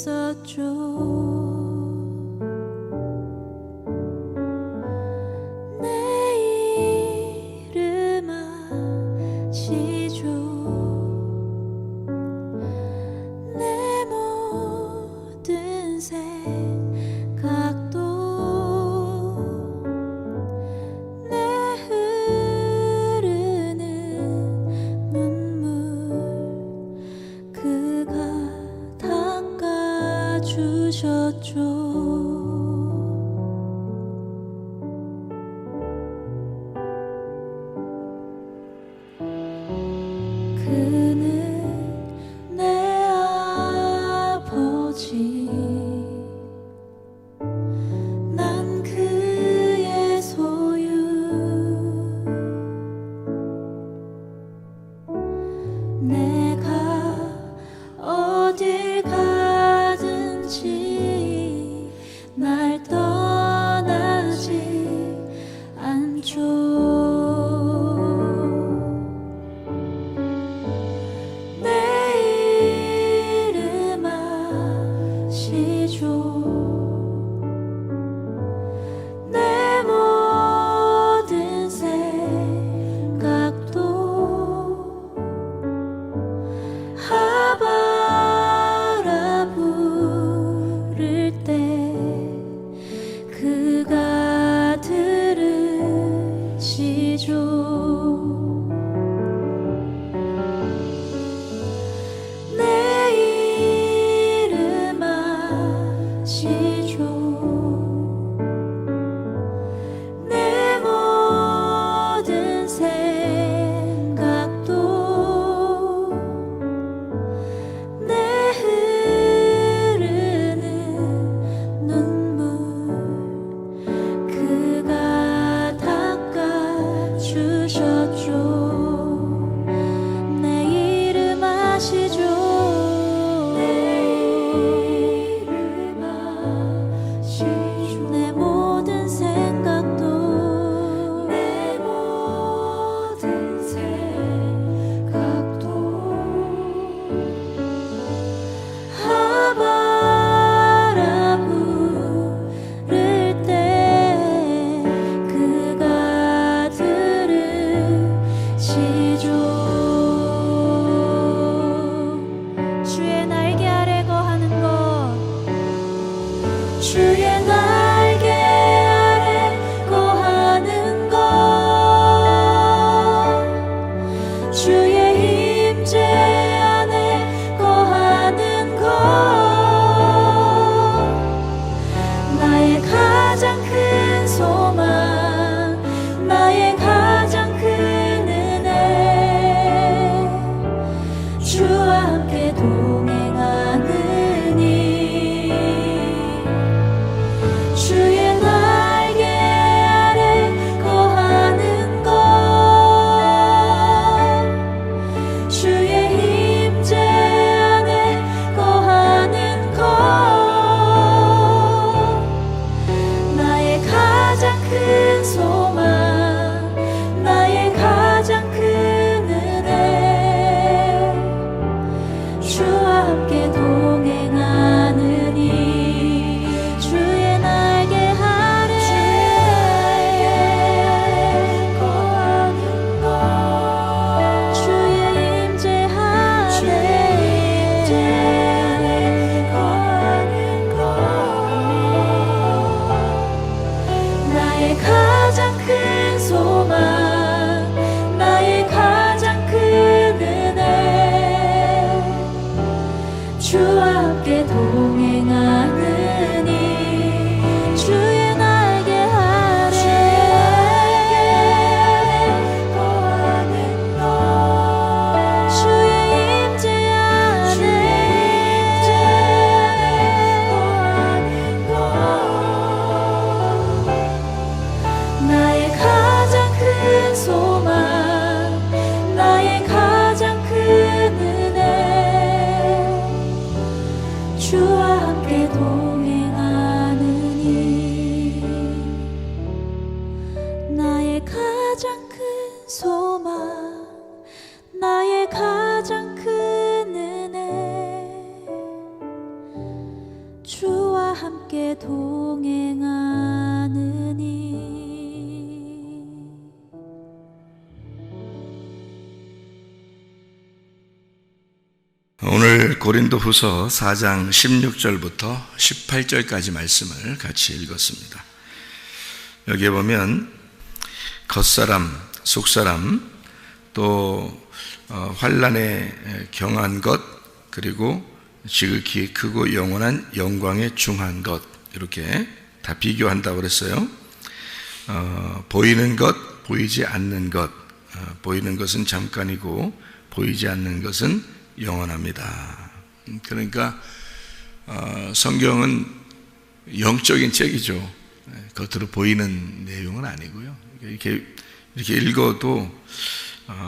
있었죠. 내 이름 아시죠. 내 모든 생각도 내 흐르는 눈물 그가 닦아주셨죠. 그는 내 아버지, 난 그의 소유. 내가 어딜 가든지 날 떠나지 않죠. 내 모든 생각도 하바라 부를 때 그가 들으시죠. 내 이름 아시죠. 내 모든 생각도 내 흐르는 눈물 그가 닦아주셨죠. 내 이름 아시죠. 내 모든 생각도 내 모든 생각도 하바라 부를 때 그가 들으시죠. 주의 날개 아래 거하는 것, 주의 날개 아래 거하는 것, 주의 임재 안에 거하는 것, 나의 가장 큰 소망, 나의 가장 큰 은혜, 주와 함께 동행하느니. 주의 날개 아래 거하는 것, 주의 임재 안에 거하는 것, 나의 가장 큰 소망, 나의 가장 큰 은혜, 주와 함께 동행하느니. 주의 날개 아래 거하는 것, 주의 임재 안에 거하는 것, 나의 가장 큰 소망, 나의 가장 큰 은혜, 주와 함께 동행하느니. 주의 날개 아래 거하는 것, 주의 임재 안에 거하는 것, 나의 가장 큰 소망, 나의 가장 큰 은혜, 주와 함께 동행하느니. 나의 가장 큰 소망, 나의 가장 큰 은혜, 주와 함께 동행하느니. 오늘 고린도후서 4장 16절부터 18절까지 말씀을 같이 읽었습니다. 여기에 보면 겉사람, 속사람, 또 환난에 경한 것, 그리고 지극히 크고 영원한 영광에 중한 것, 이렇게 다 비교한다고 그랬어요. 보이는 것, 보이지 않는 것, 보이는 것은 잠깐이고 보이지 않는 것은 영원합니다. 그러니까 성경은 영적인 책이죠. 겉으로 보이는 내용은 아니고요. 이렇게 읽어도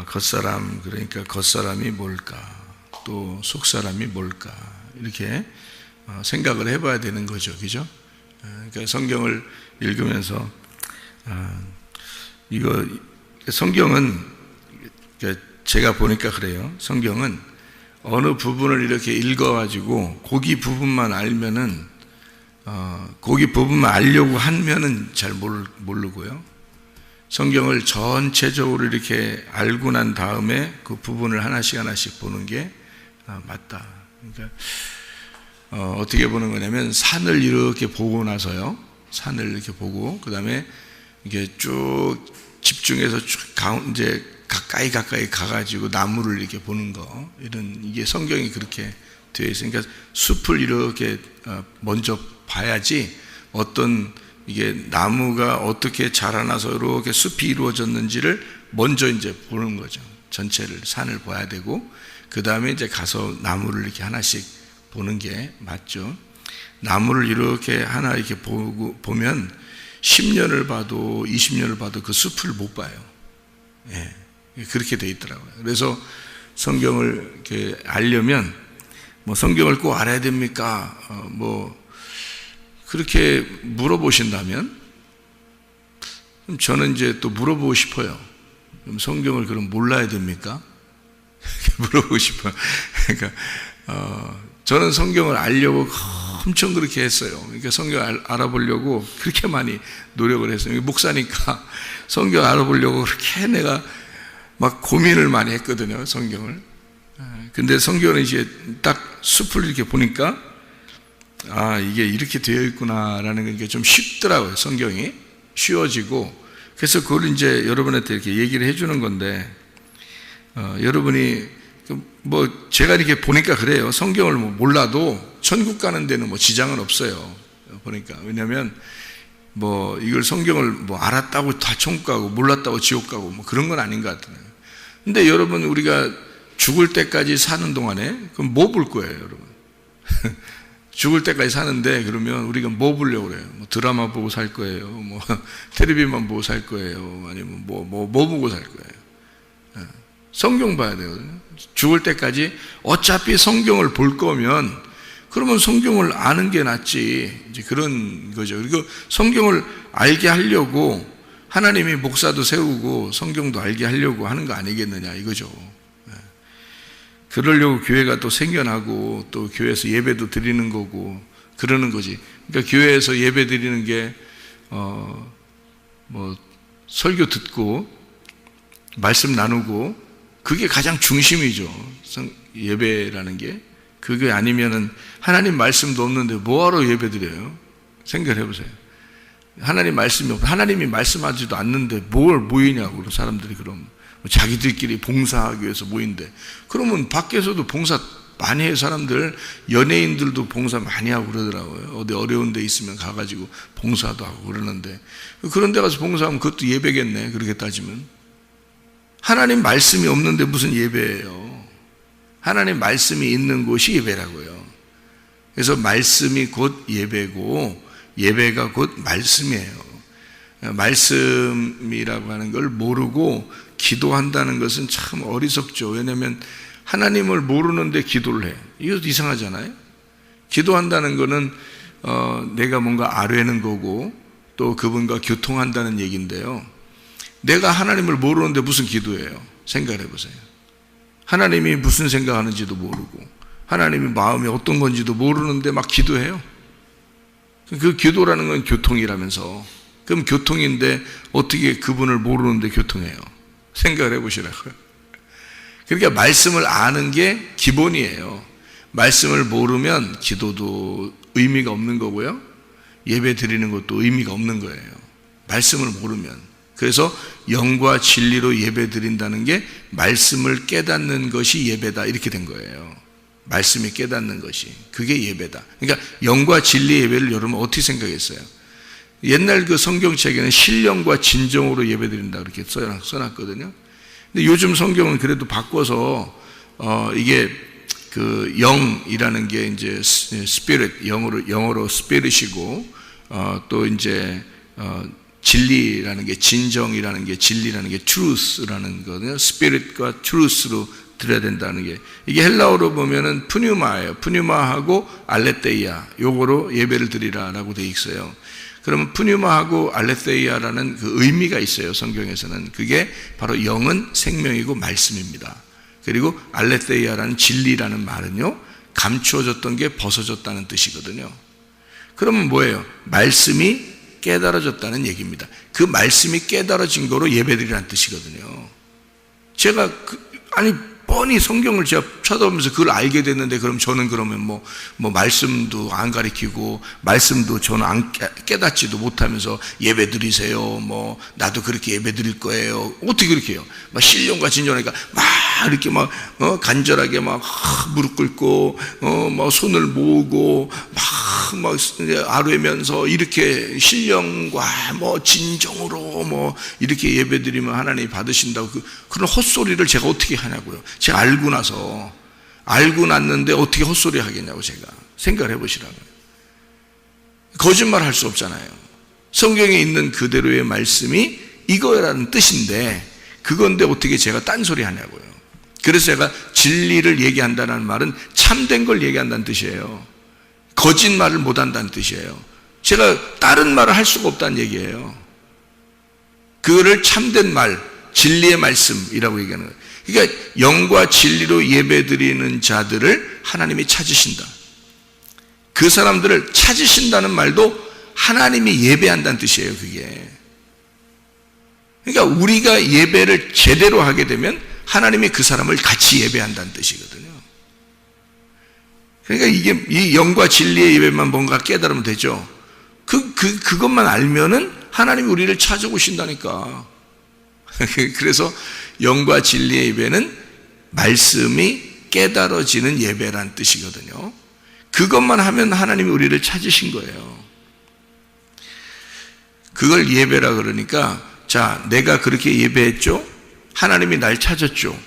겉사람, 그러니까 겉사람이 뭘까, 또 속사람이 뭘까, 이렇게 생각을 해봐야 되는 거죠. 그죠? 그러니까 성경을 읽으면서 성경은 제가 보니까 그래요. 성경은 어느 부분을 이렇게 읽어가지고 거기 부분만 알면은 거기 부분만 알려고 하면은 잘 모르고요. 성경을 전체적으로 이렇게 알고 난 다음에 그 부분을 하나씩 보는 게 맞다. 그러니까 어떻게 보는 거냐면 산을 이렇게 보고 나서요. 산을 이렇게 보고 그 다음에 이게 쭉 집중해서 쭉 이제 가까이 가가지고 나무를 이렇게 보는 거, 이게 성경이 그렇게 되어 있어요. 그러니까 숲을 이렇게 먼저 봐야지 어떤 이게 나무가 어떻게 자라나서 이렇게 숲이 이루어졌는지를 먼저 이제 보는 거죠. 전체를, 산을 봐야 되고, 그 다음에 이제 가서 나무를 이렇게 하나씩 보는 게 맞죠. 나무를 이렇게 하나 이렇게 보면 10년을 봐도 20년을 봐도 그 숲을 못 봐요. 예. 그렇게 돼 있더라고요. 그래서 성경을 이렇게 알려면 뭐 성경을 꼭 알아야 됩니까? 뭐 그렇게 물어보신다면 그럼 저는 이제 또 물어보고 싶어요. 그럼 성경을 그럼 몰라야 됩니까? 물어보고 싶어요. 그러니까 저는 성경을 알려고 엄청 그렇게 했어요. 그러니까 성경 알아보려고 그렇게 많이 노력을 했어요. 목사니까 성경 알아보려고 그렇게 내가 막 고민을 많이 했거든요, 성경을. 근데 성경은 이제 딱 숲을 이렇게 보니까 이게 이렇게 되어 있구나라는 게 좀 쉽더라고요. 성경이 쉬워지고, 그래서 그걸 이제 여러분한테 이렇게 얘기를 해주는 건데, 여러분이 뭐 제가 이렇게 보니까 그래요. 성경을 뭐 몰라도 천국 가는 데는 뭐 지장은 없어요. 보니까. 왜냐하면 뭐 이걸 성경을 뭐 알았다고 다 천국 가고 몰랐다고 지옥 가고 뭐 그런 건 아닌 것 같아요. 근데 여러분, 우리가 죽을 때까지 사는 동안에 그럼 뭐 볼 거예요, 여러분? 죽을 때까지 사는데 그러면 우리가 뭐 보려고 그래요? 뭐 드라마 보고 살 거예요? 뭐 텔레비만 보고 살 거예요? 아니면 뭐 보고 살 거예요? 성경 봐야 되거든요. 죽을 때까지 어차피 성경을 볼 거면 그러면 성경을 아는 게 낫지. 이제 그런 거죠. 그리고 성경을 알게 하려고 하나님이 목사도 세우고 성경도 알게 하려고 하는 거 아니겠느냐, 이거죠. 그러려고 교회가 또 생겨나고 또 교회에서 예배도 드리는 거고 그러는 거지. 그러니까 교회에서 예배 드리는 게 뭐 설교 듣고 말씀 나누고 그게 가장 중심이죠. 예배라는 게. 그게 아니면은 하나님 말씀도 없는데 뭐하러 예배 드려요? 생각해 보세요. 하나님 말씀이 없고 하나님이 말씀하지도 않는데 뭘 모이냐고 사람들이. 그럼 자기들끼리 봉사하기 위해서 모인대. 그러면 밖에서도 봉사 많이 해요. 사람들, 연예인들도 봉사 많이 하고 그러더라고요. 어디 어려운 데 있으면 가가지고 봉사도 하고 그러는데, 그런 데 가서 봉사하면 그것도 예배겠네, 그렇게 따지면. 하나님 말씀이 없는데 무슨 예배예요? 하나님 말씀이 있는 곳이 예배라고요. 그래서 말씀이 곧 예배고 예배가 곧 말씀이에요. 말씀이라고 하는 걸 모르고 기도한다는 것은 참 어리석죠. 왜냐하면 하나님을 모르는데 기도를 해. 이것도 이상하잖아요. 기도한다는 것은 내가 뭔가 아뢰는 거고 또 그분과 교통한다는 얘기인데요. 내가 하나님을 모르는데 무슨 기도예요? 생각해 보세요. 하나님이 무슨 생각하는지도 모르고 하나님의 마음이 어떤 건지도 모르는데 막 기도해요. 그 기도라는 건 교통이라면서. 그럼 교통인데 어떻게 그분을 모르는데 교통해요? 생각을 해보시라고요. 그러니까 말씀을 아는 게 기본이에요. 말씀을 모르면 기도도 의미가 없는 거고요. 예배 드리는 것도 의미가 없는 거예요. 말씀을 모르면. 그래서 영과 진리로 예배 드린다는 게 말씀을 깨닫는 것이 예배다 이렇게 된 거예요. 말씀이 깨닫는 것이. 그게 예배다. 그러니까 영과 진리 예배를 여러분 어떻게 생각했어요? 옛날 그 성경책에는 신령과 진정으로 예배 드린다 그렇게 써놨거든요. 근데 요즘 성경은 그래도 바꿔서 이게 그 영이라는 게 이제 스피릿, 영어로 스피릿이고 또 이제 진리라는 게 진정이라는 게 진리라는 게 truth라는 거거든요. 스피릿과 truth로 드려야 된다는 게 이게 헬라어로 보면은 푸뉴마예요. 푸뉴마하고 알레테이아 요거로 예배를 드리라라고 돼 있어요. 그러면 푸뉴마하고 알레테이아라는 그 의미가 있어요. 성경에서는 그게 바로 영은 생명이고 말씀입니다. 그리고 알레테이아라는 진리라는 말은요 감추어졌던 게 벗어졌다는 뜻이거든요. 그러면 뭐예요? 말씀이 깨달아졌다는 얘기입니다. 그 말씀이 깨달아진 거로 예배드리라는 뜻이거든요. 제가 뻔히 성경을 제가 쳐다보면서 그걸 알게 됐는데 그럼 저는 그러면 뭐 말씀도 안 가르치고 말씀도 저는 깨닫지도 못하면서 예배 드리세요. 뭐 나도 그렇게 예배 드릴 거예요. 어떻게 그렇게 해요? 막 신령과 진정하니까 막 이렇게 막 간절하게 막 무릎 꿇고 막 손을 모으고 막 아뢰면서 이렇게 신령과 뭐 진정으로 뭐 이렇게 예배 드리면 하나님이 받으신다고 그런 헛소리를 제가 어떻게 하냐고요. 제가 알고 났는데 어떻게 헛소리 하겠냐고 제가 생각을 해보시라고요. 거짓말 할 수 없잖아요. 성경에 있는 그대로의 말씀이 이거라는 뜻인데 그건데 어떻게 제가 딴소리 하냐고요. 그래서 제가 진리를 얘기한다는 말은 참된 걸 얘기한다는 뜻이에요. 거짓말을 못한다는 뜻이에요. 제가 다른 말을 할 수가 없다는 얘기예요. 그거를 참된 말, 진리의 말씀이라고 얘기하는 거예요. 그러니까 영과 진리로 예배드리는 자들을 하나님이 찾으신다. 그 사람들을 찾으신다는 말도 하나님이 예배한다는 뜻이에요. 그게. 그러니까 우리가 예배를 제대로 하게 되면 하나님이 그 사람을 같이 예배한다는 뜻이거든요. 그러니까 이게 이 영과 진리의 예배만 뭔가 깨달으면 되죠. 그것만 알면은 하나님이 우리를 찾아오신다니까. 그래서 영과 진리의 예배는 말씀이 깨달아지는 예배란 뜻이거든요. 그것만 하면 하나님이 우리를 찾으신 거예요. 그걸 예배라 그러니까 자, 내가 그렇게 예배했죠? 하나님이 날 찾았죠?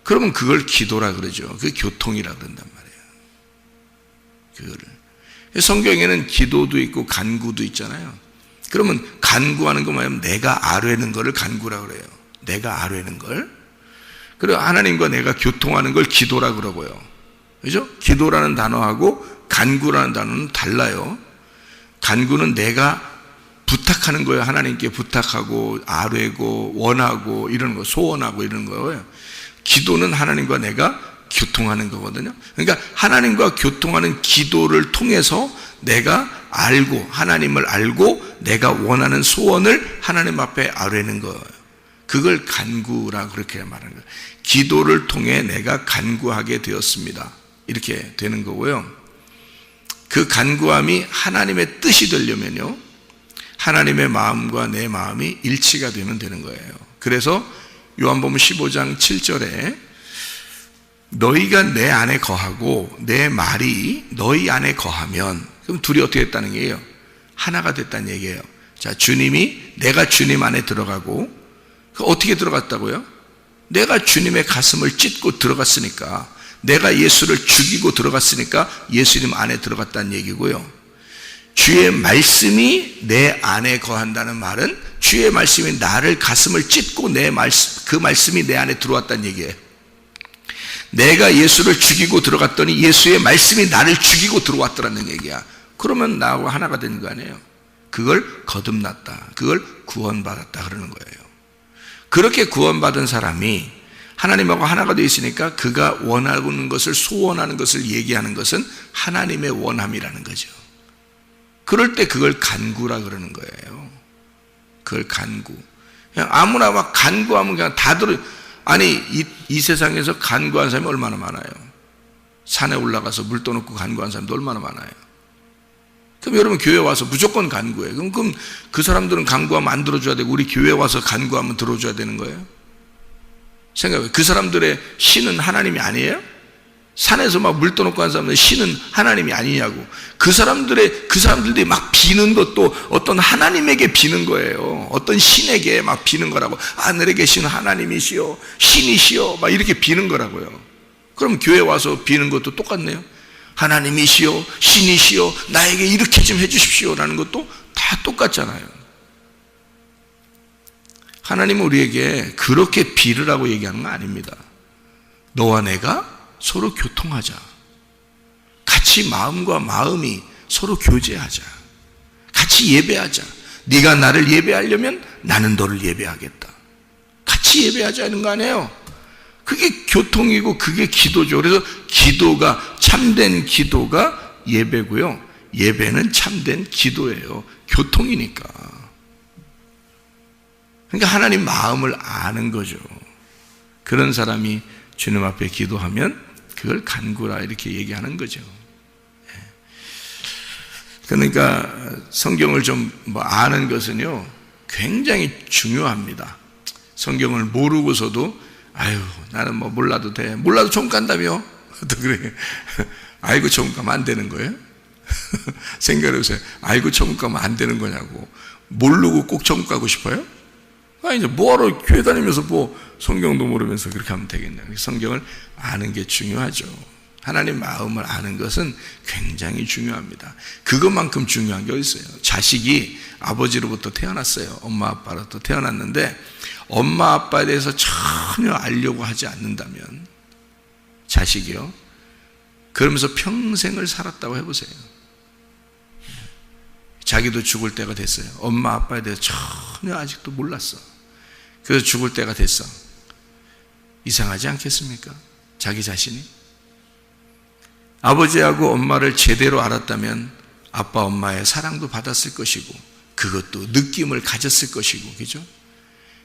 그러면 그걸 기도라 그러죠. 그게 교통이라 그런단 말이에요. 그거를. 성경에는 기도도 있고 간구도 있잖아요. 그러면 간구하는 거 뭐냐면 내가 아뢰는 거를 간구라 그래요. 내가 아뢰는 걸. 그리고 하나님과 내가 교통하는 걸 기도라 그러고요. 그죠? 기도라는 단어하고 간구라는 단어는 달라요. 간구는 내가 부탁하는 거예요. 하나님께 부탁하고 아뢰고 원하고 이런 거, 소원하고 이런 거예요. 기도는 하나님과 내가 교통하는 거거든요. 그러니까 하나님과 교통하는 기도를 통해서 내가 알고 하나님을 알고 내가 원하는 소원을 하나님 앞에 아뢰는 거예요. 그걸 간구라고 그렇게 말하는 거예요. 기도를 통해 내가 간구하게 되었습니다. 이렇게 되는 거고요. 그 간구함이 하나님의 뜻이 되려면요. 하나님의 마음과 내 마음이 일치가 되면 되는 거예요. 그래서 요한복음 15장 7절에 너희가 내 안에 거하고 내 말이 너희 안에 거하면 그럼 둘이 어떻게 됐다는 얘기예요? 하나가 됐다는 얘기예요. 자, 주님이 내가 주님 안에 들어가고 어떻게 들어갔다고요? 내가 주님의 가슴을 찢고 들어갔으니까 내가 예수를 죽이고 들어갔으니까 예수님 안에 들어갔다는 얘기고요. 주의 말씀이 내 안에 거한다는 말은 주의 말씀이 나를 가슴을 찢고 그 말씀이 내 안에 들어왔다는 얘기예요. 내가 예수를 죽이고 들어갔더니 예수의 말씀이 나를 죽이고 들어왔더라는 얘기야. 그러면 나하고 하나가 된 거 아니에요. 그걸 거듭났다. 그걸 구원받았다 그러는 거예요. 그렇게 구원받은 사람이 하나님하고 하나가 되어 있으니까 그가 원하는 것을 소원하는 것을 얘기하는 것은 하나님의 원함이라는 거죠. 그럴 때 그걸 간구라 그러는 거예요. 그걸 간구. 그냥 아무나 막 간구하면 그냥 다 들어. 아니 이 세상에서 간구한 사람이 얼마나 많아요. 산에 올라가서 물 떠놓고 간구한 사람도 얼마나 많아요. 그럼 여러분 교회 와서 무조건 간구해요. 그럼 그 사람들은 간구하면 안 들어줘야 되고 우리 교회 와서 간구하면 들어줘야 되는 거예요? 생각해요. 그 사람들의 신은 하나님이 아니에요? 산에서 막 물 떠놓고 한 사람들 신은 하나님이 아니냐고. 그 사람들이 막 비는 것도 어떤 하나님에게 비는 거예요. 어떤 신에게 막 비는 거라고. 하늘에 계신 하나님이시여, 신이시여, 막 이렇게 비는 거라고요. 그럼 교회 와서 비는 것도 똑같네요. 하나님이시여, 신이시여, 나에게 이렇게 좀 해주십시오 라는 것도 다 똑같잖아요. 하나님은 우리에게 그렇게 비르라고 얘기하는 거 아닙니다. 너와 내가 서로 교통하자. 같이 마음과 마음이 서로 교제하자. 같이 예배하자. 네가 나를 예배하려면 나는 너를 예배하겠다. 같이 예배하자는 거 아니에요. 그게 교통이고 그게 기도죠. 그래서 기도가, 참된 기도가 예배고요. 예배는 참된 기도예요. 교통이니까. 그러니까 하나님 마음을 아는 거죠. 그런 사람이 주님 앞에 기도하면 그걸 간구라 이렇게 얘기하는 거죠. 그러니까 성경을 좀 아는 것은요 굉장히 중요합니다. 성경을 모르고서도 아유 나는 뭐 몰라도 돼. 몰라도 총 간다며? 또 그래. 알고 총 가면 안 되는 거예요? 생각해보세요. 알고 총 가면 안 되는 거냐고. 모르고 꼭 총 가고 싶어요? 아니 이제 뭐하러 교회 다니면서 뭐 성경도 모르면서 그렇게 하면 되겠냐. 성경을 아는 게 중요하죠. 하나님 마음을 아는 것은 굉장히 중요합니다. 그것만큼 중요한 게 어디 있어요? 자식이 아버지로부터 태어났어요. 엄마 아빠로부터 태어났는데 엄마 아빠에 대해서 전혀 알려고 하지 않는다면 자식이요 그러면서 평생을 살았다고 해보세요. 자기도 죽을 때가 됐어요. 엄마 아빠에 대해서 전혀 아직도 몰랐어. 그래서 죽을 때가 됐어. 이상하지 않겠습니까? 자기 자신이 아버지하고 엄마를 제대로 알았다면 아빠 엄마의 사랑도 받았을 것이고 그것도 느낌을 가졌을 것이고, 그죠?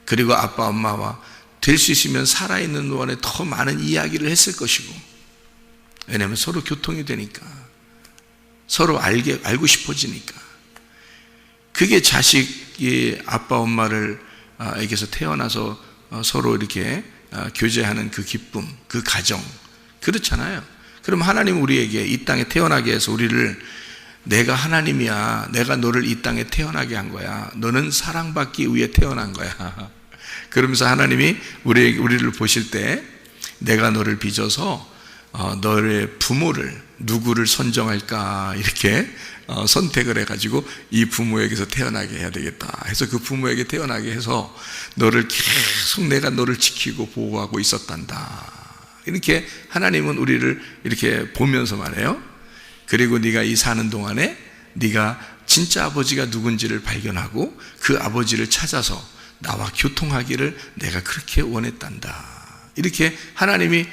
그리고 아빠 엄마와 될 수 있으면 살아있는 동안에 더 많은 이야기를 했을 것이고, 왜냐하면 서로 교통이 되니까, 서로 알고 싶어지니까. 그게 자식이 아빠 엄마를 에게서 태어나서 서로 이렇게 교제하는 그 기쁨, 그 가정, 그렇잖아요. 그럼 하나님 우리에게 이 땅에 태어나게 해서 우리를 내가 하나님이야, 내가 너를 이 땅에 태어나게 한 거야, 너는 사랑받기 위해 태어난 거야. 그러면서 하나님이 우리를 보실 때 내가 너를 빚어서 너의 부모를 누구를 선정할까 이렇게 선택을 해가지고 이 부모에게서 태어나게 해야 되겠다 해서 그 부모에게 태어나게 해서 너를 계속 내가 너를 지키고 보호하고 있었단다. 이렇게 하나님은 우리를 이렇게 보면서 말해요. 그리고 네가 이 사는 동안에 네가 진짜 아버지가 누군지를 발견하고 그 아버지를 찾아서 나와 교통하기를 내가 그렇게 원했단다. 이렇게 하나님이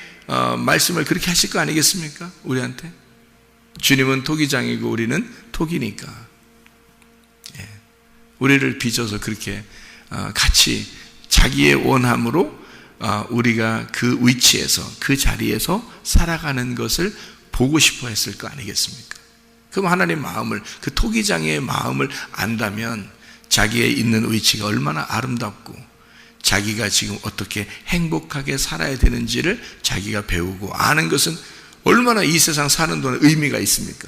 말씀을 그렇게 하실 거 아니겠습니까? 우리한테. 주님은 토기장이고 우리는 토기니까 우리를 빚어서 그렇게 같이 자기의 원함으로 우리가 그 위치에서 그 자리에서 살아가는 것을 보고 싶어 했을 거 아니겠습니까? 그럼 하나님 마음을, 그 토기장의 마음을 안다면 자기의 있는 위치가 얼마나 아름답고 자기가 지금 어떻게 행복하게 살아야 되는지를 자기가 배우고 아는 것은 얼마나 이 세상 사는 동안 의미가 있습니까?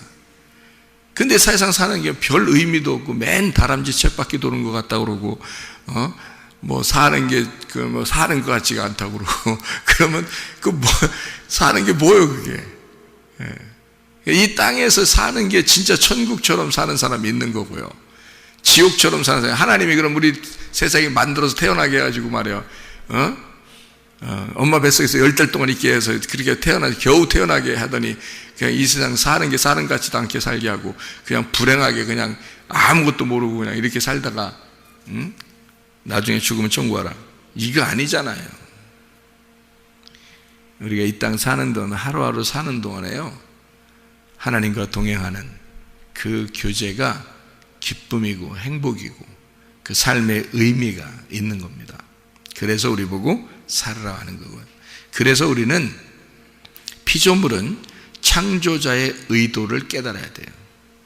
근데 세상 사는 게 별 의미도 없고 맨 다람쥐 쳇바퀴 도는 것 같다고 그러고 뭐 사는 게 뭐 사는 것 같지가 않다고 그러고 그러면 그 뭐 사는 게 뭐예요 그게? 이 땅에서 사는 게 진짜 천국처럼 사는 사람이 있는 거고요. 지옥처럼 사는 사람. 하나님이 그럼 우리 세상에 만들어서 태어나게 해가지고 말이야. 엄마 뱃속에서 10달 동안 있게 해서 그렇게 겨우 태어나게 하더니 그냥 이 세상 사는 게 사는 것 같지도 않게 살게 하고 그냥 불행하게 그냥 아무것도 모르고 그냥 이렇게 살다가 나중에 죽으면 천국 가라. 이거 아니잖아요. 우리가 이 땅 사는 동안 하루하루 사는 동안에요 하나님과 동행하는 그 교제가 기쁨이고 행복이고 그 삶의 의미가 있는 겁니다. 그래서 우리 보고 살으라 하는 거고요. 그래서 우리는 피조물은 창조자의 의도를 깨달아야 돼요.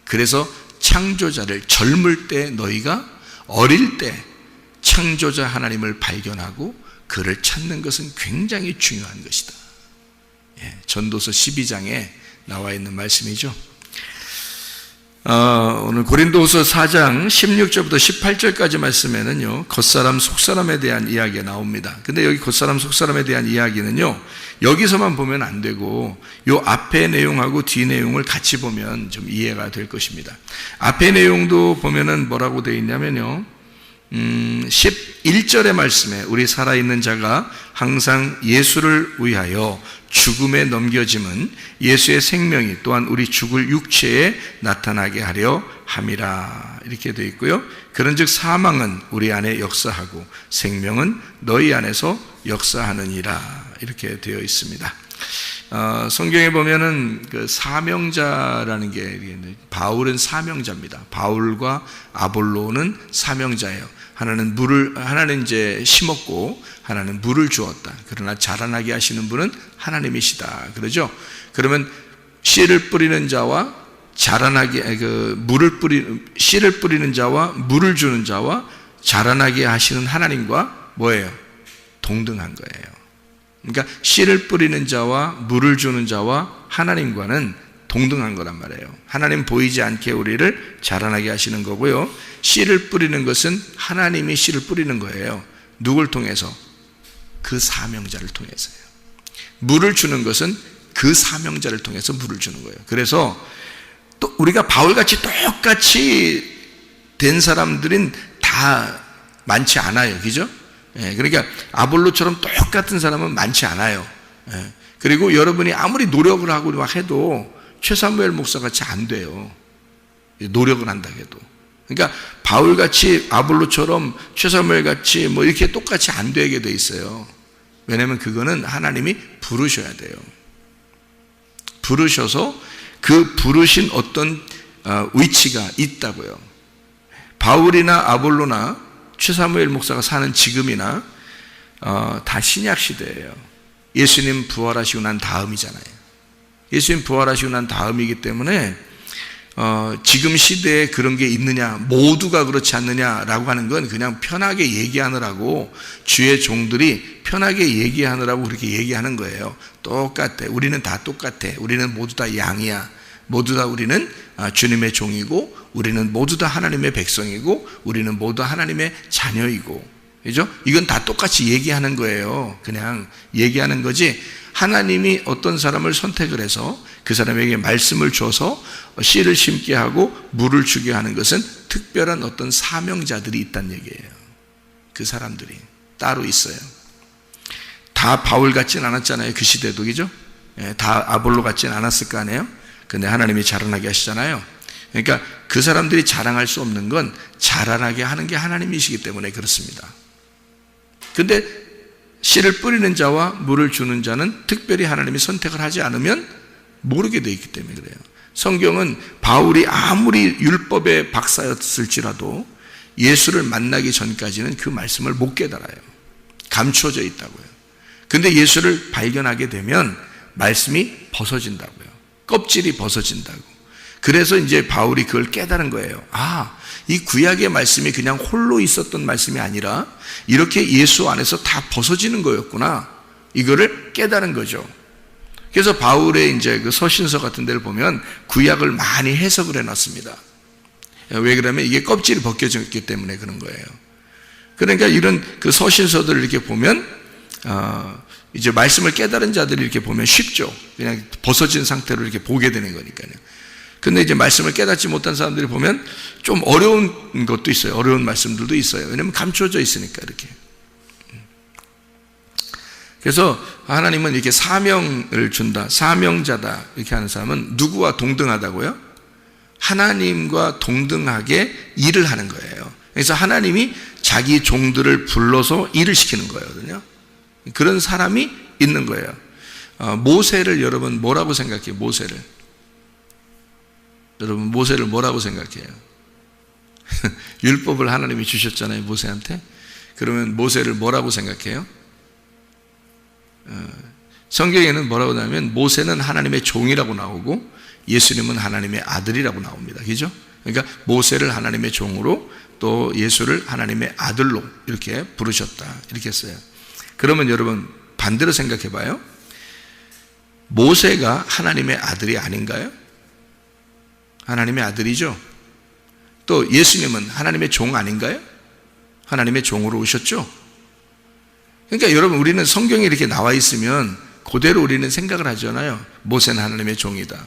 그래서 창조자를 젊을 때 너희가 어릴 때 창조자 하나님을 발견하고 그를 찾는 것은 굉장히 중요한 것이다. 전도서 12장에 나와 있는 말씀이죠. 오늘 고린도후서 4장 16절부터 18절까지 말씀에는요, 겉사람 속사람에 대한 이야기가 나옵니다. 근데 여기 겉사람 속사람에 대한 이야기는요, 여기서만 보면 안 되고 요 앞의 내용하고 뒤 내용을 같이 보면 좀 이해가 될 것입니다. 앞의 내용도 보면은 뭐라고 되어 있냐면요, 11절의 말씀에 우리 살아있는 자가 항상 예수를 위하여 죽음에 넘겨짐은 예수의 생명이 또한 우리 죽을 육체에 나타나게 하려 함이라, 이렇게 되어 있고요. 그런즉 사망은 우리 안에 역사하고 생명은 너희 안에서 역사하느니라, 이렇게 되어 있습니다. 성경에 보면은 그 사명자라는 게, 바울은 사명자입니다. 바울과 아볼로는 사명자예요. 하나는 이제 심었고 하나는 물을 주었다. 그러나 자라나게 하시는 분은 하나님이시다. 그러죠? 그러면 씨를 뿌리는 자와 씨를 뿌리는 자와 물을 주는 자와 자라나게 하시는 하나님과 뭐예요? 동등한 거예요. 그러니까 씨를 뿌리는 자와 물을 주는 자와 하나님과는 동등한 거란 말이에요. 하나님 보이지 않게 우리를 자라나게 하시는 거고요. 씨를 뿌리는 것은 하나님이 씨를 뿌리는 거예요. 누굴 통해서? 그 사명자를 통해서요. 물을 주는 것은 그 사명자를 통해서 물을 주는 거예요. 그래서 또 우리가 바울같이 똑같이 된 사람들은 다 많지 않아요. 그죠? 그러니까 아볼로처럼 똑같은 사람은 많지 않아요. 그리고 여러분이 아무리 노력을 하고 막 해도 최사무엘 목사같이 안 돼요. 노력을 한다 해도. 그러니까 바울같이 아볼로처럼 최사무엘같이 뭐 이렇게 똑같이 안 되게 돼 있어요. 왜냐하면 그거는 하나님이 부르셔야 돼요. 부르셔서 그 부르신 어떤 위치가 있다고요. 바울이나 아볼로나 최사무엘 목사가 사는 지금이나 다 신약 시대예요. 예수님 부활하시고 난 다음이잖아요. 예수님 부활하시고 난 다음이기 때문에 지금 시대에 그런 게 있느냐, 모두가 그렇지 않느냐라고 하는 건 그냥 편하게 얘기하느라고, 주의 종들이 편하게 얘기하느라고 그렇게 얘기하는 거예요. 똑같아. 우리는 다 똑같아. 우리는 모두 다 양이야. 모두 다 우리는 주님의 종이고, 우리는 모두 다 하나님의 백성이고, 우리는 모두 하나님의 자녀이고, 그죠? 이건 다 똑같이 얘기하는 거예요. 그냥 얘기하는 거지. 하나님이 어떤 사람을 선택을 해서 그 사람에게 말씀을 줘서 씨를 심게 하고 물을 주게 하는 것은 특별한 어떤 사명자들이 있다는 얘기예요. 그 사람들이 따로 있어요. 다 바울 같진 않았잖아요. 그 시대도, 그죠? 다 아볼로 같진 않았을 거 아니에요? 근데 하나님이 자라나게 하시잖아요. 그러니까 그 사람들이 자랑할 수 없는 건 자라나게 하는 게 하나님이시기 때문에 그렇습니다. 근데 씨를 뿌리는 자와 물을 주는 자는 특별히 하나님이 선택을 하지 않으면 모르게 돼 있기 때문에 그래요. 성경은 바울이 아무리 율법의 박사였을지라도 예수를 만나기 전까지는 그 말씀을 못 깨달아요. 감추어져 있다고요. 근데 예수를 발견하게 되면 말씀이 벗어진다고요. 껍질이 벗어진다고. 그래서 이제 바울이 그걸 깨달은 거예요. 이 구약의 말씀이 그냥 홀로 있었던 말씀이 아니라 이렇게 예수 안에서 다 벗어지는 거였구나. 이거를 깨달은 거죠. 그래서 바울의 이제 그 서신서 같은 데를 보면 구약을 많이 해석을 해놨습니다. 왜 그러면 이게 껍질이 벗겨졌기 때문에 그런 거예요. 그러니까 이런 그 서신서들을 이렇게 보면 이제 말씀을 깨달은 자들이 이렇게 보면 쉽죠. 그냥 벗어진 상태로 이렇게 보게 되는 거니까요. 근데 이제 말씀을 깨닫지 못한 사람들이 보면 좀 어려운 것도 있어요. 어려운 말씀들도 있어요. 왜냐하면 감춰져 있으니까 이렇게. 그래서 하나님은 이렇게 사명을 준다, 사명자다 이렇게 하는 사람은 누구와 동등하다고요? 하나님과 동등하게 일을 하는 거예요. 그래서 하나님이 자기 종들을 불러서 일을 시키는 거거든요. 그런 사람이 있는 거예요. 모세를 여러분 뭐라고 생각해요? 모세를. 여러분 모세를 뭐라고 생각해요? 율법을 하나님이 주셨잖아요, 모세한테. 그러면 모세를 뭐라고 생각해요? 성경에는 뭐라고 나오면 모세는 하나님의 종이라고 나오고 예수님은 하나님의 아들이라고 나옵니다. 그죠? 그러니까 모세를 하나님의 종으로 또 예수를 하나님의 아들로 이렇게 부르셨다, 이렇게 했어요. 그러면 여러분 반대로 생각해 봐요. 모세가 하나님의 아들이 아닌가요? 하나님의 아들이죠. 또 예수님은 하나님의 종 아닌가요? 하나님의 종으로 오셨죠. 그러니까 여러분 우리는 성경에 이렇게 나와 있으면 그대로 우리는 생각을 하잖아요. 모세는 하나님의 종이다,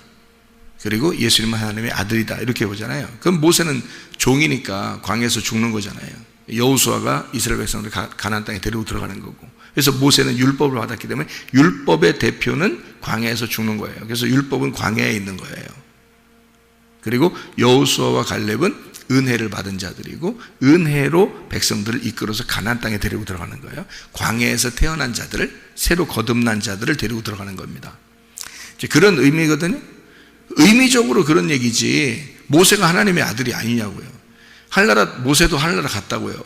그리고 예수님은 하나님의 아들이다, 이렇게 보잖아요. 그럼 모세는 종이니까 광야에서 죽는 거잖아요. 여호수아가 이스라엘 백성들을 가나안 땅에 데리고 들어가는 거고, 그래서 모세는 율법을 받았기 때문에 율법의 대표는 광야에서 죽는 거예요. 그래서 율법은 광야에 있는 거예요. 그리고 여호수아와 갈렙은 은혜를 받은 자들이고 은혜로 백성들을 이끌어서 가나안 땅에 데리고 들어가는 거예요. 광야에서 태어난 자들을, 새로 거듭난 자들을 데리고 들어가는 겁니다. 이제 그런 의미거든요. 의미적으로 그런 얘기지 모세가 하나님의 아들이 아니냐고요. 모세도 하늘나라 갔다고요.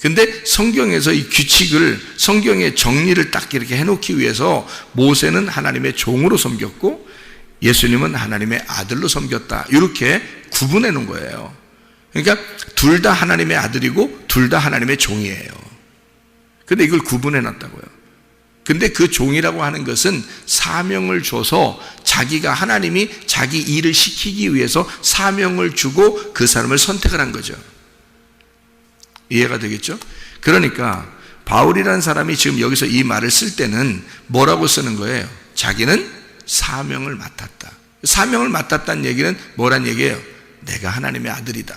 근데 성경에서 이 규칙을, 성경의 정리를 딱 이렇게 해놓기 위해서 모세는 하나님의 종으로 섬겼고 예수님은 하나님의 아들로 섬겼다, 이렇게 구분해 놓은 거예요. 그러니까 둘 다 하나님의 아들이고 둘 다 하나님의 종이에요. 근데 이걸 구분해 놨다고요. 근데 그 종이라고 하는 것은 사명을 줘서 자기가, 하나님이 자기 일을 시키기 위해서 사명을 주고 그 사람을 선택을 한 거죠. 이해가 되겠죠? 그러니까 바울이라는 사람이 지금 여기서 이 말을 쓸 때는 뭐라고 쓰는 거예요? 자기는 사명을 맡았다. 사명을 맡았다는 얘기는 뭐란 얘기예요? 내가 하나님의 아들이다,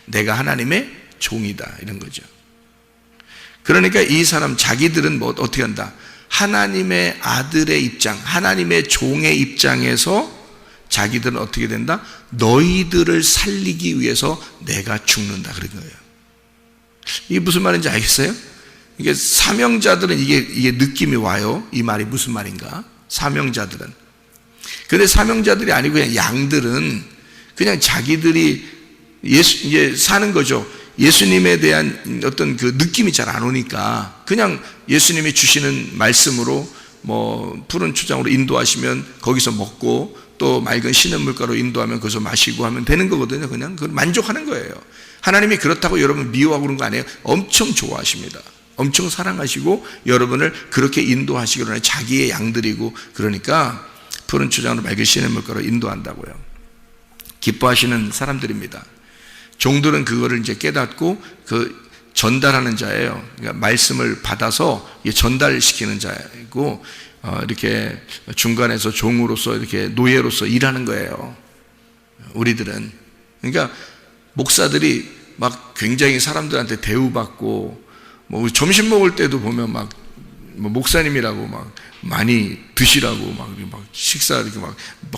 내가 하나님의 종이다, 이런 거죠. 그러니까 이 사람, 자기들은 뭐 어떻게 한다? 하나님의 아들의 입장, 하나님의 종의 입장에서 자기들은 어떻게 된다? 너희들을 살리기 위해서 내가 죽는다, 그런 거예요. 이게 무슨 말인지 알겠어요? 이게 사명자들은 이게 느낌이 와요. 이 말이 무슨 말인가? 사명자들은. 근데 사명자들이 아니고 그냥 양들은 그냥 자기들이 이제 사는 거죠. 예수님에 대한 어떤 그 느낌이 잘 안 오니까 그냥 예수님이 주시는 말씀으로 뭐 푸른 초장으로 인도하시면 거기서 먹고, 또 맑은 신은 물가로 인도하면 거기서 마시고 하면 되는 거거든요. 그냥 그걸 만족하는 거예요. 하나님이 그렇다고 여러분 미워하고 그런 거 아니에요. 엄청 좋아하십니다. 엄청 사랑하시고 여러분을 그렇게 인도하시기 전에 자기의 양들이고, 그러니까 푸른 초장으로 맑은 신의 물가로 인도한다고요. 기뻐하시는 사람들입니다. 종들은 그거를 이제 깨닫고 그 전달하는 자예요. 그러니까 말씀을 받아서 전달시키는 자이고, 이렇게 중간에서 종으로서, 이렇게 노예로서 일하는 거예요. 우리들은. 그러니까 목사들이 막 굉장히 사람들한테 대우받고, 뭐 점심 먹을 때도 보면 막 목사님이라고 막 많이 드시라고 막 식사 이렇게 막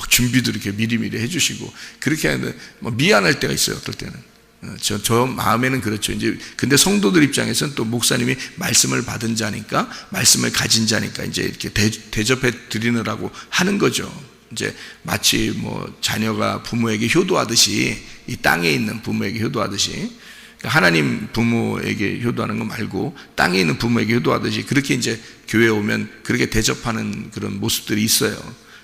준비도 이렇게 미리미리 해주시고, 그렇게 하는데 미안할 때가 있어요. 어떨 때는 저 마음에는 그렇죠. 이제 근데 성도들 입장에서는 또 목사님이 말씀을 받은 자니까, 말씀을 가진 자니까 이제 이렇게 대접해 드리느라고 하는 거죠. 이제 마치 뭐 자녀가 부모에게 효도하듯이, 이 땅에 있는 부모에게 효도하듯이, 하나님 부모에게 효도하는 거 말고 땅에 있는 부모에게 효도하듯이 그렇게 이제 교회에 오면 그렇게 대접하는 그런 모습들이 있어요.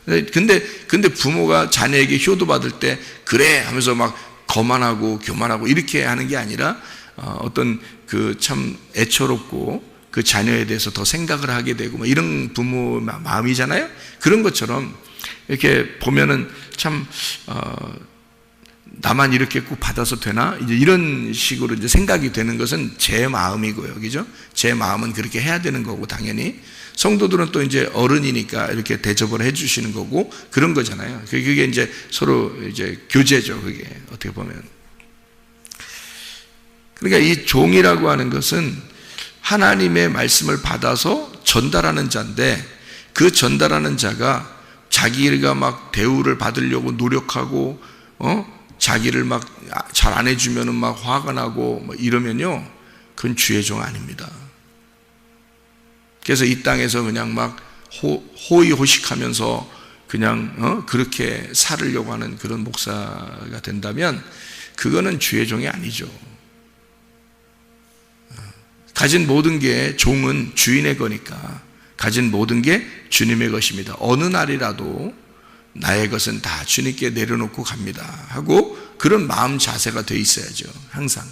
근데 부모가 자녀에게 효도받을 때 그래 하면서 막 거만하고 교만하고 이렇게 하는 게 아니라 어떤 그 참 애처롭고 그 자녀에 대해서 더 생각을 하게 되고 뭐 이런 부모 마음이잖아요. 그런 것처럼 이렇게 보면은 참 나만 이렇게 꼭 받아서 되나? 이제 이런 식으로 이제 생각이 되는 것은 제 마음이고요. 그죠? 제 마음은 그렇게 해야 되는 거고, 당연히. 성도들은 또 이제 어른이니까 이렇게 대접을 해 주시는 거고, 그런 거잖아요. 그게 이제 서로 이제 교제죠. 그게 어떻게 보면. 그러니까 이 종이라고 하는 것은 하나님의 말씀을 받아서 전달하는 자인데, 그 전달하는 자가 자기가 막 대우를 받으려고 노력하고, 자기를 막 잘 안 해주면은 막 화가 나고 뭐 이러면요, 그건 주의 종 아닙니다. 그래서 이 땅에서 그냥 막 호의호식하면서 그냥 그렇게 살으려고 하는 그런 목사가 된다면 그거는 주의 종이 아니죠. 가진 모든 게 종은 주인의 거니까 가진 모든 게 주님의 것입니다. 어느 날이라도 나의 것은 다 주님께 내려놓고 갑니다 하고 그런 마음 자세가 돼 있어야죠. 항상.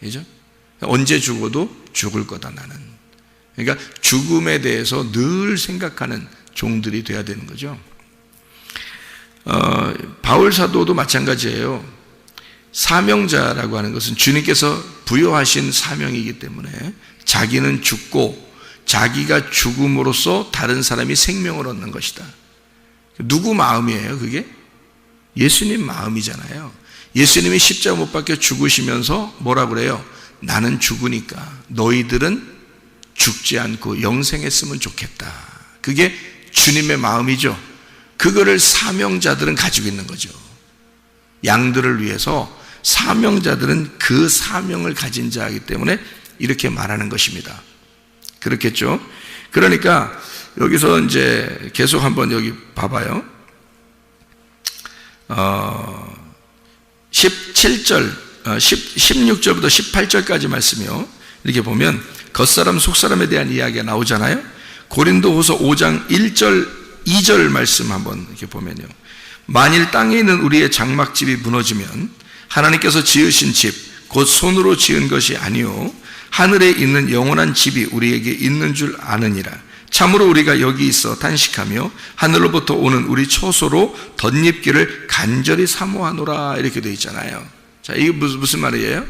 그죠? 언제 죽어도 죽을 거다 나는. 그러니까 죽음에 대해서 늘 생각하는 종들이 돼야 되는 거죠. 바울 사도도 마찬가지예요. 사명자라고 하는 것은 주님께서 부여하신 사명이기 때문에 자기는 죽고 자기가 죽음으로써 다른 사람이 생명을 얻는 것이다. 누구 마음이에요 그게? 예수님 마음이잖아요. 예수님이 십자가 못 박혀 죽으시면서 뭐라 그래요? 나는 죽으니까 너희들은 죽지 않고 영생했으면 좋겠다. 그게 주님의 마음이죠. 그거를 사명자들은 가지고 있는 거죠. 양들을 위해서 사명자들은 그 사명을 가진 자이기 때문에 이렇게 말하는 것입니다. 그렇겠죠? 그러니까 여기서 이제 계속 한번 여기 봐봐요. 16절부터 18절까지 말씀이요. 이렇게 보면 겉사람 속사람에 대한 이야기가 나오잖아요. 고린도후서 5장 1절 2절 말씀 한번 이렇게 보면요. 만일 땅에 있는 우리의 장막집이 무너지면 하나님께서 지으신 집 곧 손으로 지은 것이 아니요 하늘에 있는 영원한 집이 우리에게 있는 줄 아느니라. 참으로 우리가 여기 있어 탄식하며 하늘로부터 오는 우리 처소로 덧입기를 간절히 사모하노라 이렇게 되어 있잖아요. 자, 이게 무슨 말이에요?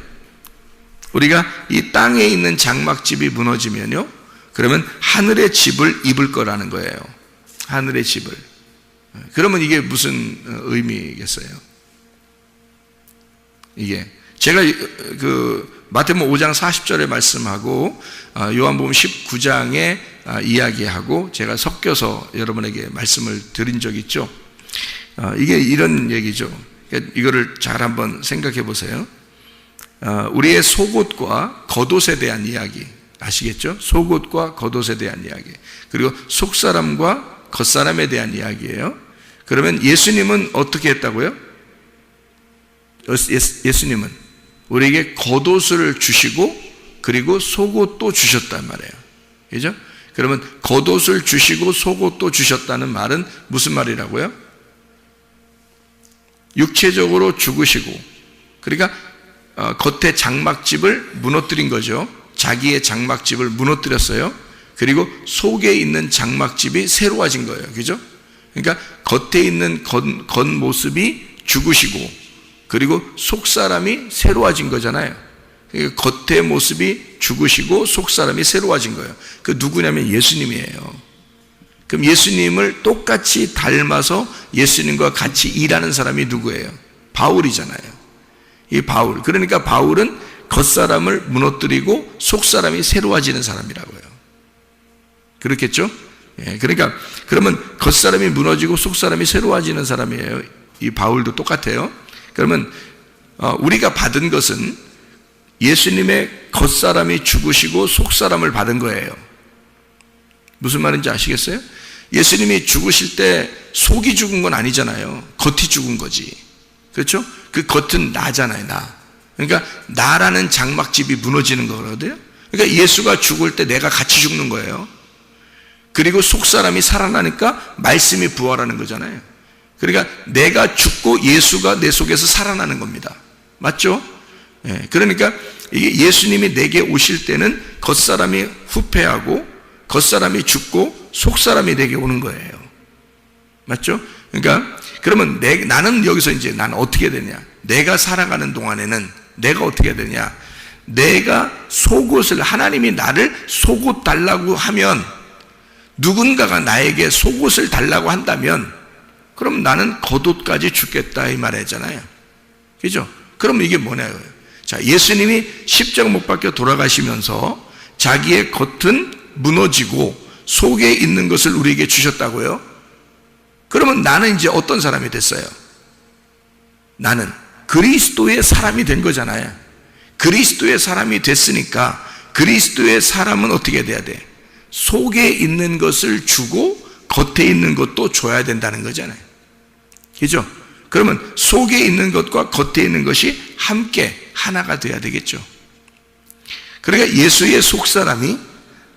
우리가 이 땅에 있는 장막집이 무너지면요, 그러면 하늘의 집을 입을 거라는 거예요. 하늘의 집을. 그러면 이게 무슨 의미겠어요? 이게 제가 그 마태복음 5장 40절에 말씀하고 요한복음 19장에 이야기하고 제가 섞여서 여러분에게 말씀을 드린 적 있죠. 이게 이런 얘기죠. 이거를 잘 한번 생각해 보세요. 우리의 속옷과 겉옷에 대한 이야기 아시겠죠? 속옷과 겉옷에 대한 이야기, 그리고 속사람과 겉사람에 대한 이야기예요. 그러면 예수님은 어떻게 했다고요? 예수님은 우리에게 겉옷을 주시고 그리고 속옷도 주셨단 말이에요. 그죠? 그러면 겉옷을 주시고 속옷도 주셨다는 말은 무슨 말이라고요? 육체적으로 죽으시고, 그러니까 겉에 장막집을 무너뜨린 거죠. 자기의 장막집을 무너뜨렸어요. 그리고 속에 있는 장막집이 새로워진 거예요. 그죠? 그러니까 겉에 있는 겉모습이 죽으시고 그리고 속사람이 새로워진 거잖아요. 그러니까 겉의 모습이 죽으시고 속사람이 새로워진 거예요. 그 누구냐면 예수님이에요. 그럼 예수님을 똑같이 닮아서 예수님과 같이 일하는 사람이 누구예요? 바울이잖아요. 이 바울. 그러니까 바울은 겉사람을 무너뜨리고 속사람이 새로워지는 사람이라고요. 그렇겠죠? 예, 그러니까 그러면 겉사람이 무너지고 속사람이 새로워지는 사람이에요. 이 바울도 똑같아요. 그러면 우리가 받은 것은 예수님의 겉사람이 죽으시고 속사람을 받은 거예요. 무슨 말인지 아시겠어요? 예수님이 죽으실 때 속이 죽은 건 아니잖아요. 겉이 죽은 거지. 그렇죠? 그 겉은 나잖아요, 나. 그러니까 나라는 장막집이 무너지는 거거든요. 그러니까 예수가 죽을 때 내가 같이 죽는 거예요. 그리고 속사람이 살아나니까 말씀이 부활하는 거잖아요. 그러니까 내가 죽고 예수가 내 속에서 살아나는 겁니다. 맞죠? 예, 그러니까 이게 예수님이 내게 오실 때는 겉사람이 후패하고 겉사람이 죽고 속사람이 내게 오는 거예요. 맞죠? 그러니까 그러면 나는 여기서 이제 나는 어떻게 되냐? 내가 살아가는 동안에는 내가 어떻게 되냐? 내가 속옷을, 하나님이 나를 속옷 달라고 하면, 누군가가 나에게 속옷을 달라고 한다면 그럼 나는 겉옷까지 죽겠다 이 말이잖아요. 그죠? 그럼 이게 뭐냐고요? 자, 예수님이 십자가 못 박혀 돌아가시면서 자기의 겉은 무너지고 속에 있는 것을 우리에게 주셨다고요? 그러면 나는 이제 어떤 사람이 됐어요? 나는 그리스도의 사람이 된 거잖아요. 그리스도의 사람이 됐으니까 그리스도의 사람은 어떻게 돼야 돼? 속에 있는 것을 주고 겉에 있는 것도 줘야 된다는 거잖아요. 그죠? 그러면 속에 있는 것과 겉에 있는 것이 함께 하나가 돼야 되겠죠. 그러니까 예수의 속사람이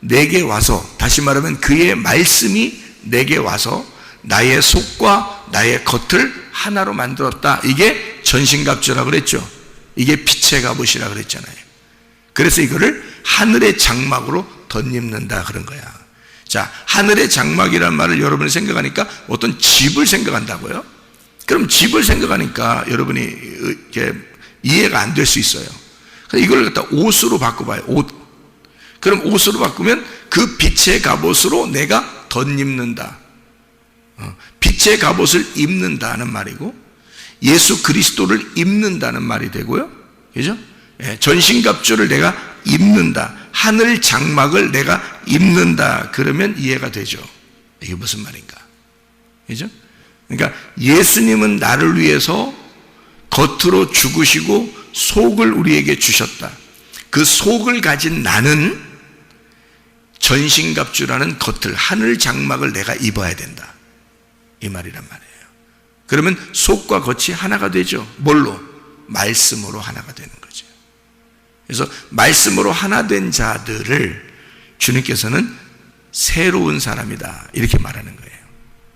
내게 와서, 다시 말하면 그의 말씀이 내게 와서 나의 속과 나의 겉을 하나로 만들었다. 이게 전신갑주라고 그랬죠. 이게 빛의 갑옷이라고 그랬잖아요. 그래서 이거를 하늘의 장막으로 덧입는다 그런 거야. 자, 하늘의 장막이란 말을 여러분이 생각하니까 어떤 집을 생각한다고요? 그럼 집을 생각하니까 여러분이 이렇게 이해가 안 될 수 있어요. 이걸 갖다 옷으로 바꿔봐요. 옷. 그럼 옷으로 바꾸면 그 빛의 갑옷으로 내가 덧입는다. 빛의 갑옷을 입는다는 말이고, 예수 그리스도를 입는다는 말이 되고요. 그죠? 전신갑주를 내가 입는다. 하늘 장막을 내가 입는다. 그러면 이해가 되죠. 이게 무슨 말인가? 그죠? 그러니까 예수님은 나를 위해서 겉으로 죽으시고 속을 우리에게 주셨다. 그 속을 가진 나는 전신갑주라는 겉을, 하늘 장막을 내가 입어야 된다. 이 말이란 말이에요. 그러면 속과 겉이 하나가 되죠. 뭘로? 말씀으로 하나가 되는 거죠. 그래서 말씀으로 하나 된 자들을 주님께서는 새로운 사람이다 이렇게 말하는 거예요.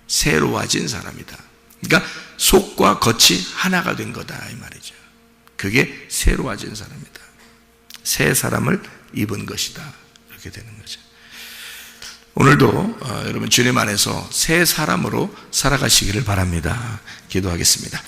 새로워진 사람이다. 그러니까 속과 겉이 하나가 된 거다 이 말이죠. 그게 새로워진 사람이다. 새 사람을 입은 것이다. 이렇게 되는 거죠. 오늘도 여러분 주님 안에서 새 사람으로 살아가시기를 바랍니다. 기도하겠습니다.